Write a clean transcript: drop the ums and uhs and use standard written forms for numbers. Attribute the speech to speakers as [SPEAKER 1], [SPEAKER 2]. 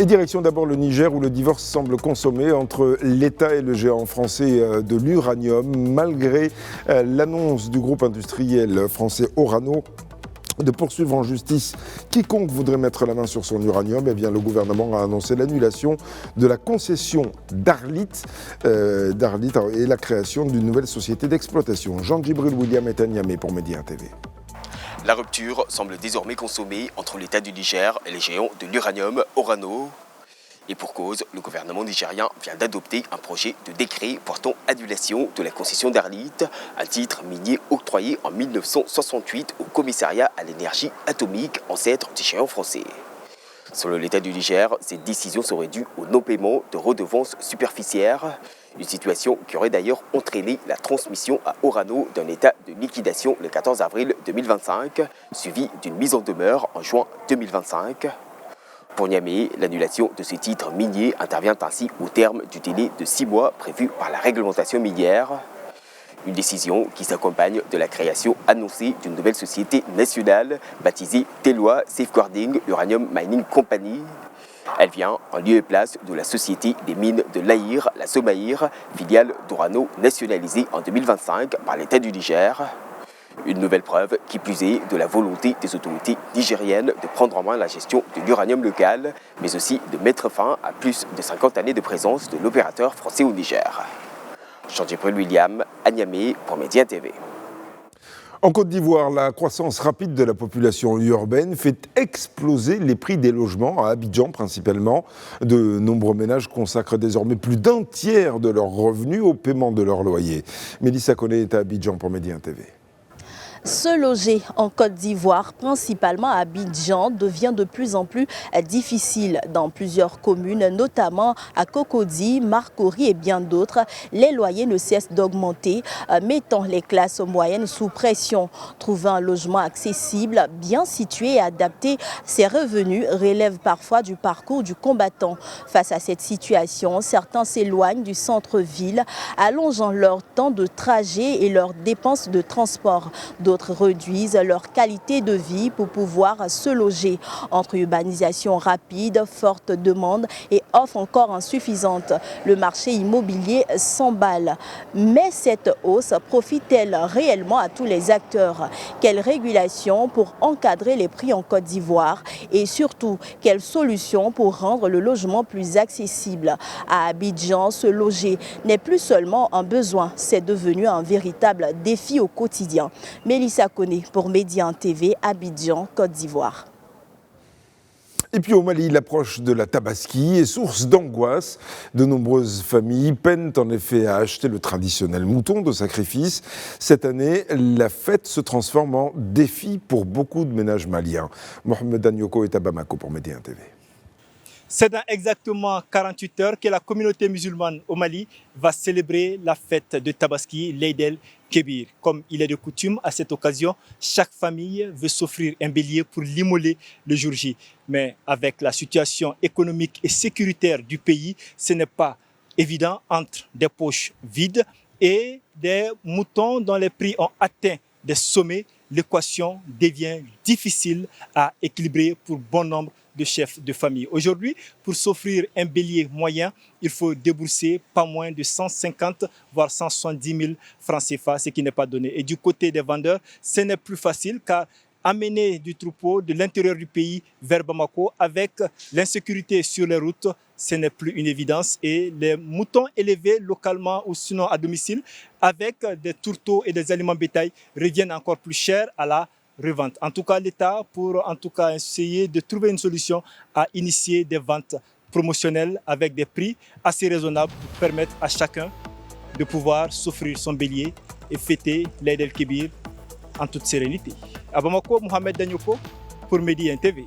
[SPEAKER 1] Et direction d'abord le Niger où le divorce semble consommé entre l'État et le géant français de l'uranium, malgré l'annonce du groupe industriel français Orano de poursuivre en justice quiconque voudrait mettre la main sur son uranium. Eh bien, le gouvernement a annoncé l'annulation de la concession d'Arlit et la création d'une nouvelle société d'exploitation. Jean-Djibril William est à Niamey pour Média TV.
[SPEAKER 2] La rupture semble désormais consommée entre l'État du Niger et les géants de l'uranium Orano. Et pour cause, le gouvernement nigérien vient d'adopter un projet de décret portant annulation de la concession d'Arlit, un titre minier octroyé en 1968 au commissariat à l'énergie atomique, ancêtre du géant français. Selon l'État du Niger, cette décision serait due au non-paiement de redevances superficiaires, une situation qui aurait d'ailleurs entraîné la transmission à Orano d'un état de liquidation le 14 avril 2025, suivi d'une mise en demeure en juin 2025. Pour Niamey, l'annulation de ce titre minier intervient ainsi au terme du délai de 6 mois prévu par la réglementation minière. Une décision qui s'accompagne de la création annoncée d'une nouvelle société nationale baptisée Teloa Safeguarding Uranium Mining Company. Elle vient en lieu et place de la Société des mines de l'Aïr, la Somaïr, filiale d'Orano nationalisée en 2025 par l'État du Niger. Une nouvelle preuve, qui plus est, de la volonté des autorités nigériennes de prendre en main la gestion de l'uranium local, mais aussi de mettre fin à plus de 50 années de présence de l'opérateur français au Niger. Jean-Djibril William, à Niamey pour Média TV.
[SPEAKER 1] En Côte d'Ivoire, la croissance rapide de la population urbaine fait exploser les prix des logements, à Abidjan principalement. De nombreux ménages consacrent désormais plus d'un tiers de leurs revenus au paiement de leur loyer. Mélissa Koné est à Abidjan pour Média TV.
[SPEAKER 3] Se loger en Côte d'Ivoire, principalement à Abidjan, devient de plus en plus difficile dans plusieurs communes, notamment à Cocody, Marcory et bien d'autres. Les loyers ne cessent d'augmenter, mettant les classes moyennes sous pression. Trouver un logement accessible, bien situé et adapté, ses revenus relèvent parfois du parcours du combattant. Face à cette situation, certains s'éloignent du centre-ville, allongeant leur temps de trajet et leurs dépenses de transport. D'autres réduisent leur qualité de vie pour pouvoir se loger. Entre urbanisation rapide, forte demande et offre encore insuffisante, le marché immobilier s'emballe. Mais cette hausse profite-t-elle réellement à tous les acteurs? Quelle régulation pour encadrer les prix en Côte d'Ivoire? Et surtout, quelle solution pour rendre le logement plus accessible? À Abidjan, se loger n'est plus seulement un besoin, c'est devenu un véritable défi au quotidien. Mélissa Koné pour Média TV, Abidjan, Côte d'Ivoire.
[SPEAKER 1] Et puis au Mali, l'approche de la Tabaski est source d'angoisse. De nombreuses familles peinent en effet à acheter le traditionnel mouton de sacrifice. Cette année, la fête se transforme en défi pour beaucoup de ménages maliens. Mohamed Danyoko est à Bamako pour Média TV.
[SPEAKER 4] C'est dans exactement 48 heures que la communauté musulmane au Mali va célébrer la fête de Tabaski, l'Eid el-Kébir. Comme il est de coutume, à cette occasion, chaque famille veut s'offrir un bélier pour l'immoler le jour J. Mais avec la situation économique et sécuritaire du pays, ce n'est pas évident entre des poches vides et des moutons dont les prix ont atteint des sommets. L'équation devient difficile à équilibrer pour bon nombre de chefs de famille. Aujourd'hui, pour s'offrir un bélier moyen, il faut débourser pas moins de 150 voire 170 000 francs CFA, ce qui n'est pas donné. Et du côté des vendeurs, ce n'est plus facile car amener du troupeau de l'intérieur du pays vers Bamako avec l'insécurité sur les routes, ce n'est plus une évidence. Et les moutons élevés localement ou sinon à domicile avec des tourteaux et des aliments bétail reviennent encore plus cher à la revente. En tout cas, l'État pour essayer de trouver une solution à initier des ventes promotionnelles avec des prix assez raisonnables pour permettre à chacun de pouvoir s'offrir son bélier et fêter l'Eid el-Kébir en toute sérénité. À Bamako, Mohamed Danyoko pour Média TV.